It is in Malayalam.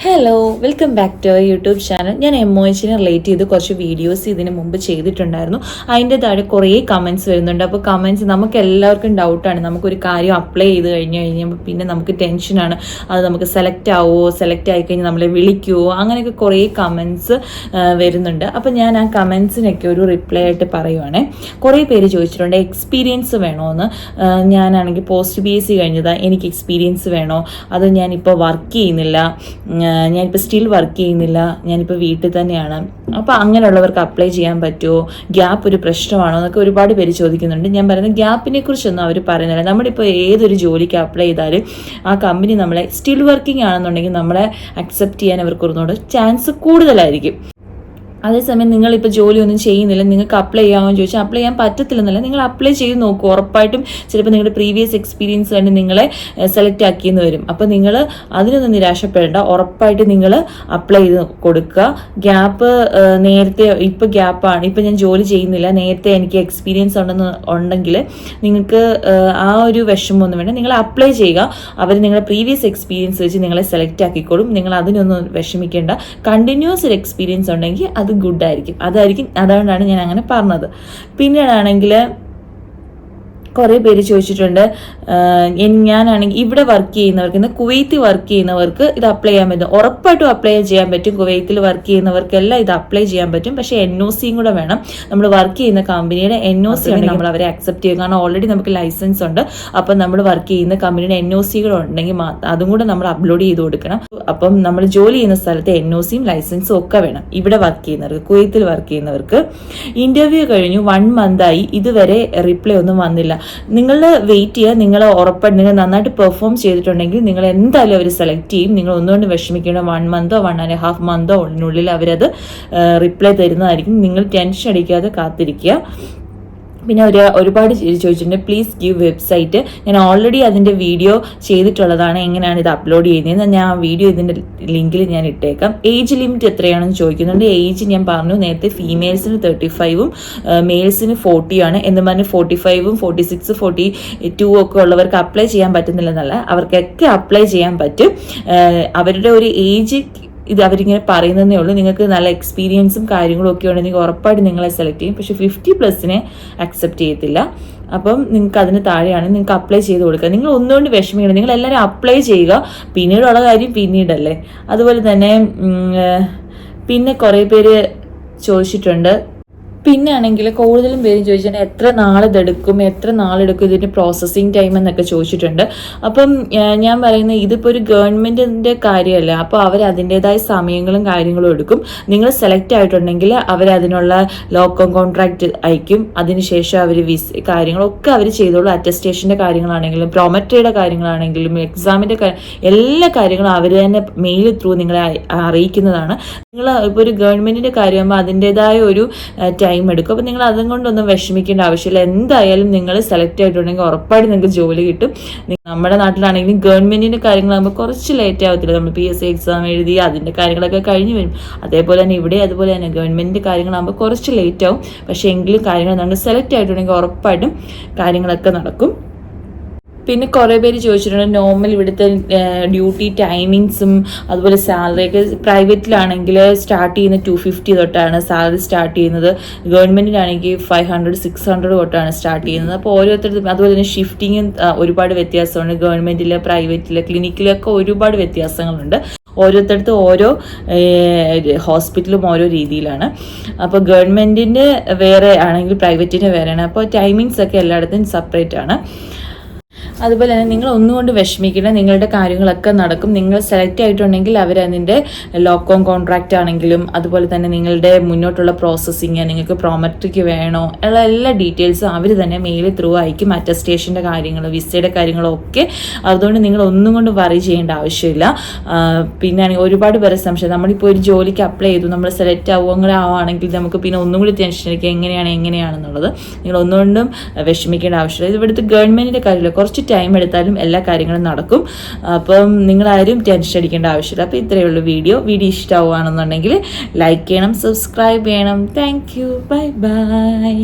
Hello, welcome back to our YouTube channel. ഞാൻ എംഒഎച്ചിനെ റിലേറ്റ് ചെയ്ത് കുറച്ച് വീഡിയോസ് ഇതിന് മുമ്പ് ചെയ്തിട്ടുണ്ടായിരുന്നു. അതിൻ്റെ താഴെ കുറേ കമൻറ്റ്സ് വരുന്നുണ്ട്. അപ്പോൾ കമൻറ്റ്സ് നമുക്ക് എല്ലാവർക്കും ഡൗട്ടാണ്. നമുക്കൊരു കാര്യം അപ്ലൈ ചെയ്ത് കഴിഞ്ഞപ്പോൾ പിന്നെ നമുക്ക് ടെൻഷനാണ്. അത് നമുക്ക് സെലക്ട് ആവുമോ, സെലക്ട് ആയിക്കഴിഞ്ഞാൽ നമ്മളെ വിളിക്കുമോ, അങ്ങനെയൊക്കെ കുറേ കമൻറ്റ്സ് വരുന്നുണ്ട്. അപ്പോൾ ഞാൻ ആ കമൻറ്റ്സിനൊക്കെ ഒരു റിപ്ലൈ ആയിട്ട് പറയുവാണേ. കുറേ പേര് ചോദിച്ചിട്ടുണ്ട് എക്സ്പീരിയൻസ് വേണോയെന്ന്. ഞാനാണെങ്കിൽ പോസ്റ്റ് BSc കഴിഞ്ഞതാണ്, എനിക്ക് എക്സ്പീരിയൻസ് വേണോ, അത് ഞാനിപ്പോൾ വർക്ക് ചെയ്യുന്നില്ല, ഞാനിപ്പോൾ സ്റ്റിൽ വർക്ക് ചെയ്യുന്നില്ല, ഞാനിപ്പോൾ വീട്ടിൽ തന്നെയാണ്, അപ്പോൾ അങ്ങനെയുള്ളവർക്ക് അപ്ലൈ ചെയ്യാൻ പറ്റുമോ, ഗ്യാപ്പ് ഒരു പ്രശ്നമാണോ എന്നൊക്കെ ഒരുപാട് പേര് ചോദിക്കുന്നുണ്ട്. ഞാൻ പറയുന്നത് ഗ്യാപ്പിനെ കുറിച്ചൊന്നും അവർ പറയുന്നില്ല. നമ്മളിപ്പോൾ ഏതൊരു ജോലിക്ക് അപ്ലൈ ചെയ്താലും ആ കമ്പനി നമ്മളെ സ്റ്റിൽ വർക്കിംഗ് ആണെന്നുണ്ടെങ്കിൽ നമ്മളെ അക്സെപ്റ്റ് ചെയ്യാൻ അവർക്ക് ഒന്നുകൂടെ ചാൻസ് കൂടുതലായിരിക്കും. അതേസമയം നിങ്ങളിപ്പോൾ ജോലിയൊന്നും ചെയ്യുന്നില്ല, നിങ്ങൾക്ക് അപ്ലൈ ചെയ്യാമോ എന്ന് ചോദിച്ചാൽ അപ്ലൈ ചെയ്യാൻ പറ്റത്തില്ലെന്നല്ല, നിങ്ങൾ അപ്ലൈ ചെയ്ത് നോക്കൂ. ഉറപ്പായിട്ടും ചിലപ്പോൾ നിങ്ങളുടെ പ്രീവിയസ് എക്സ്പീരിയൻസ് കണ്ട് നിങ്ങളെ സെലക്ട് ആക്കിയെന്ന് വരും. അപ്പോൾ നിങ്ങൾ അതിനൊന്നും നിരാശപ്പെടേണ്ട, ഉറപ്പായിട്ട് നിങ്ങൾ അപ്ലൈ ചെയ്ത് കൊടുക്കുക. ഗ്യാപ്പ് നേരത്തെ ഇപ്പോൾ ഗ്യാപ്പാണ്, ഇപ്പോൾ ഞാൻ ജോലി ചെയ്യുന്നില്ല, നേരത്തെ എനിക്ക് എക്സ്പീരിയൻസ് ഉണ്ടെങ്കിൽ നിങ്ങൾക്ക് ആ ഒരു വിഷമമൊന്നും വേണ്ട, നിങ്ങൾ അപ്ലൈ ചെയ്യുക. അവർ നിങ്ങളുടെ പ്രീവിയസ് എക്സ്പീരിയൻസ് വെച്ച് നിങ്ങളെ സെലക്ട് ആക്കിക്കോളും. നിങ്ങൾ അതിനൊന്നും വിഷമിക്കേണ്ട. കണ്ടിന്യൂസ് ഒരു എക്സ്പീരിയൻസ് ഉണ്ടെങ്കിൽ അത് ഗുഡായിരിക്കും. അതുകൊണ്ടാണ് ഞാൻ അങ്ങനെ പറഞ്ഞത്. പിന്നീടാണെങ്കിൽ കുറേ പേര് ചോദിച്ചിട്ടുണ്ട്, ഞാനാണെങ്കിൽ ഇവിടെ വർക്ക് ചെയ്യുന്നവർക്ക്, ഇന്ന് കുവൈത്തിൽ വർക്ക് ചെയ്യുന്നവർക്ക് ഇത് അപ്ലൈ ചെയ്യാൻ പറ്റും. ഉറപ്പായിട്ടും അപ്ലൈ ചെയ്യാൻ പറ്റും. കുവൈത്തിൽ വർക്ക് ചെയ്യുന്നവർക്കെല്ലാം ഇത് അപ്ലൈ ചെയ്യാൻ പറ്റും. പക്ഷേ NOC കൂടെ വേണം. നമ്മൾ വർക്ക് ചെയ്യുന്ന കമ്പനിയുടെ NOC ആണ് നമ്മൾ അവരെ അക്സെപ്റ്റ് ചെയ്യുക. കാരണം ഓൾറെഡി നമുക്ക് ലൈസൻസ് ഉണ്ട്. അപ്പം നമ്മൾ വർക്ക് ചെയ്യുന്ന കമ്പനിയുടെ NOC കൂടെ ഉണ്ടെങ്കിൽ അതും കൂടെ നമ്മൾ അപ്ലോഡ് ചെയ്ത് കൊടുക്കണം. അപ്പം നമ്മൾ ജോലി ചെയ്യുന്ന സ്ഥലത്ത് NOCയും ലൈസൻസും ഒക്കെ വേണം. ഇവിടെ വർക്ക് ചെയ്യുന്നവർക്ക്, കുവൈത്തിൽ വർക്ക് ചെയ്യുന്നവർക്ക്. ഇന്റർവ്യൂ കഴിഞ്ഞു 1 മന്തായി, ഇതുവരെ റിപ്ലൈ ഒന്നും വന്നില്ല. നിങ്ങൾ വെയിറ്റ് ചെയ്യുക. നിങ്ങൾ ഉറപ്പായിട്ട് നിങ്ങൾ നന്നായിട്ട് പെർഫോം ചെയ്തിട്ടുണ്ടെങ്കിൽ നിങ്ങൾ എന്തായാലും അവർ സെലക്ട് ചെയ്യും. നിങ്ങൾ ഒന്നുകൊണ്ട് വിഷമിക്കേണ്ട. 1 മന്തോ 1.5 മന്തോ ഉള്ളിൽ അവരത് റിപ്ലൈ തരുന്നതായിരിക്കും. നിങ്ങൾ ടെൻഷൻ അടിക്കാതെ കാത്തിരിക്കുക. പിന്നെ ഒരുപാട് ചോദിച്ചിട്ടുണ്ട് പ്ലീസ് ഗിവ് വെബ്സൈറ്റ്. ഞാൻ ഓൾറെഡി അതിൻ്റെ വീഡിയോ ചെയ്തിട്ടുള്ളതാണ്, എങ്ങനെയാണ് ഇത് അപ്ലോഡ് ചെയ്യുന്നത്. ഞാൻ ആ വീഡിയോ ഇതിൻ്റെ ലിങ്കിൽ ഞാൻ ഇട്ടേക്കാം. ഏജ് ലിമിറ്റ് എത്രയാണെന്ന് ചോദിക്കുന്നുണ്ട്. ഏജ് ഞാൻ പറഞ്ഞു നേരത്തെ, ഫീമെയിൽസിന് 35ഉം മെയിൽസിന് 40 ആണ്. എന്ന് പറഞ്ഞ് 45ഉം 46, 42 ഒക്കെ ഉള്ളവർക്ക് അപ്ലൈ ചെയ്യാൻ പറ്റുന്നില്ലെന്നല്ല, അവർക്കൊക്കെ അപ്ലൈ ചെയ്യാൻ പറ്റും. അവരുടെ ഒരു ഏജ് ഇത് അവരിങ്ങനെ പറയുന്നതേ ഉള്ളൂ. നിങ്ങൾക്ക് നല്ല എക്സ്പീരിയൻസും കാര്യങ്ങളും ഒക്കെ ഉണ്ടെങ്കിൽ ഉറപ്പായിട്ട് നിങ്ങളെ സെലക്ട് ചെയ്യും. പക്ഷേ 50+ അക്സെപ്റ്റ് ചെയ്യത്തില്ല. അപ്പം നിങ്ങൾക്ക് അതിന് താഴെയാണ് നിങ്ങൾക്ക് അപ്ലൈ ചെയ്ത് കൊടുക്കുക. നിങ്ങൾ ഒന്നുകൊണ്ട് വിഷമിക്കണം, നിങ്ങൾ എല്ലാവരും അപ്ലൈ ചെയ്യുക. പിന്നീടുള്ള കാര്യം പിന്നീടല്ലേ. അതുപോലെ തന്നെ പിന്നെ കുറേ പേര് ചോദിച്ചിട്ടുണ്ട്. പിന്നെ ആണെങ്കിൽ കൂടുതലും പേര് ചോദിച്ചിട്ടുണ്ട് എത്ര നാളിതെടുക്കും, എത്ര നാളെടുക്കും ഇതിൻ്റെ പ്രോസസ്സിങ് ടൈം എന്നൊക്കെ ചോദിച്ചിട്ടുണ്ട്. അപ്പം ഞാൻ പറയുന്നത് ഇതിപ്പോൾ ഒരു ഗവൺമെൻറ്റിൻ്റെ കാര്യമല്ല. അപ്പോൾ അവർ അതിൻ്റെതായ സമയങ്ങളും കാര്യങ്ങളും എടുക്കും. നിങ്ങൾ സെലക്ട് ആയിട്ടുണ്ടെങ്കിൽ അവരതിനുള്ള ലോക്കോം കോൺട്രാക്റ്റ് അയക്കും. അതിനുശേഷം അവർ കാര്യങ്ങളൊക്കെ അവർ ചെയ്തോളൂ. അറ്റസ്റ്റേഷൻ്റെ കാര്യങ്ങളാണെങ്കിലും പ്രോമട്രിയുടെ കാര്യങ്ങളാണെങ്കിലും എക്സാമിൻ്റെ എല്ലാ കാര്യങ്ങളും അവർ തന്നെ മെയിൽ ത്രൂ നിങ്ങളെ അറിയിക്കുന്നതാണ്. നിങ്ങൾ ഇപ്പോൾ ഒരു ഗവൺമെൻറ്റിൻ്റെ കാര്യമാകുമ്പോൾ അതിൻ്റെതായ ഒരു ടൈം എടുക്കും. അപ്പോൾ നിങ്ങൾ അതും കൊണ്ടൊന്നും വിഷമിക്കേണ്ട ആവശ്യമില്ല. എന്തായാലും നിങ്ങൾ സെലക്ട് ആയിട്ടുണ്ടെങ്കിൽ ഉറപ്പായിട്ട് നിങ്ങൾക്ക് ജോലി കിട്ടും. നമ്മുടെ നാട്ടിലാണെങ്കിലും ഗവൺമെൻറ്റിൻ്റെ കാര്യങ്ങളാകുമ്പോൾ കുറച്ച് ലേറ്റ് ആവത്തില്ല. നമ്മൾ PSC എക്സാം എഴുതി അതിൻ്റെ കാര്യങ്ങളൊക്കെ കഴിഞ്ഞ് വരും. അതേപോലെ തന്നെ ഇവിടെ അതുപോലെ തന്നെ ഗവൺമെൻറ്റിൻ്റെ കാര്യങ്ങളാകുമ്പോൾ കുറച്ച് ലേറ്റ് ആവും. പക്ഷേ എങ്കിലും കാര്യങ്ങൾ നമ്മൾ സെലക്ട് ആയിട്ടുണ്ടെങ്കിൽ ഉറപ്പായിട്ടും കാര്യങ്ങളൊക്കെ നടക്കും. പിന്നെ കുറേ പേര് ചോദിച്ചിട്ടുണ്ട് നോർമൽ ഇവിടുത്തെ ഡ്യൂട്ടി ടൈമിങ്സും അതുപോലെ സാലറിയൊക്കെ. പ്രൈവറ്റിലാണെങ്കിൽ സ്റ്റാർട്ട് ചെയ്യുന്നത് 250 തൊട്ടാണ് സാലറി സ്റ്റാർട്ട് ചെയ്യുന്നത്. ഗവൺമെൻറ്റിനാണെങ്കിൽ 500, 600 തൊട്ടാണ് സ്റ്റാർട്ട് ചെയ്യുന്നത്. അപ്പോൾ ഓരോരുത്തർക്കും അതുപോലെ തന്നെ ഷിഫ്റ്റിങ്ങും ഒരുപാട് വ്യത്യാസമുണ്ട്. ഗവൺമെൻറ്റിൽ, പ്രൈവറ്റിൽ, ക്ലിനിക്കിലൊക്കെ ഒരുപാട് വ്യത്യാസങ്ങളുണ്ട്. ഓരോരുത്തർക്കും ഓരോ ഹോസ്പിറ്റലും ഓരോ രീതിയിലാണ്. അപ്പോൾ ഗവൺമെൻറ്റിൻ്റെ വേറെ ആണെങ്കിൽ പ്രൈവറ്റിന് വേറെയാണ്. അപ്പോൾ ടൈമിങ്സ് ഒക്കെ എല്ലായിടത്തും സെപ്പറേറ്റ് ആണ്. അതുപോലെ തന്നെ നിങ്ങൾ ഒന്നുകൊണ്ട് വിഷമിക്കണം, നിങ്ങളുടെ കാര്യങ്ങളൊക്കെ നടക്കും. നിങ്ങൾ സെലക്ട് ആയിട്ടുണ്ടെങ്കിൽ അവരതിൻ്റെ ലോക്കോം കോൺട്രാക്റ്റ് ആണെങ്കിലും അതുപോലെ തന്നെ നിങ്ങളുടെ മുന്നോട്ടുള്ള പ്രോസസ്സിങ്, നിങ്ങൾക്ക് പ്രോമട്രിക്ക് വേണോ ഉള്ള എല്ലാ ഡീറ്റെയിൽസും അവർ തന്നെ മെയിൽ ത്രൂ അയക്കും. അറ്റസ്റ്റേഷൻ്റെ കാര്യങ്ങൾ, വിസയുടെ കാര്യങ്ങളൊക്കെ. അതുകൊണ്ട് നിങ്ങൾ ഒന്നും കൊണ്ട് വറി ചെയ്യേണ്ട ആവശ്യമില്ല. പിന്നെ ഒരുപാട് പേരെ സംശയം, നമ്മളിപ്പോൾ ഒരു ജോലിക്ക് അപ്ലൈ ചെയ്തു, നമ്മൾ സെലക്ട് ആവുകയാണെങ്കിൽ നമുക്ക് പിന്നെ ഒന്നും കൂടി ടെൻഷൻ എടുക്കുക എങ്ങനെയാണെന്നുള്ളത്. നിങ്ങൾ ഒന്നുകൊണ്ടും വിഷമിക്കേണ്ട ആവശ്യമില്ല. ഇത് ഇവിടുത്തെ ഗവൺമെൻറ്റിൻ്റെ കാര്യമില്ല, കുറച്ച് ടൈം എടുത്താലും എല്ലാ കാര്യങ്ങളും നടക്കും. അപ്പം നിങ്ങളാരും ടെൻഷൻ അടിക്കേണ്ട ആവശ്യമില്ല. അപ്പോൾ ഇത്രയേ ഉള്ളൂ വീഡിയോ ഇഷ്ടമാവുകയാണെന്നുണ്ടെങ്കിൽ ലൈക്ക് ചെയ്യണം, സബ്സ്ക്രൈബ് ചെയ്യണം. Thank you, bye bye.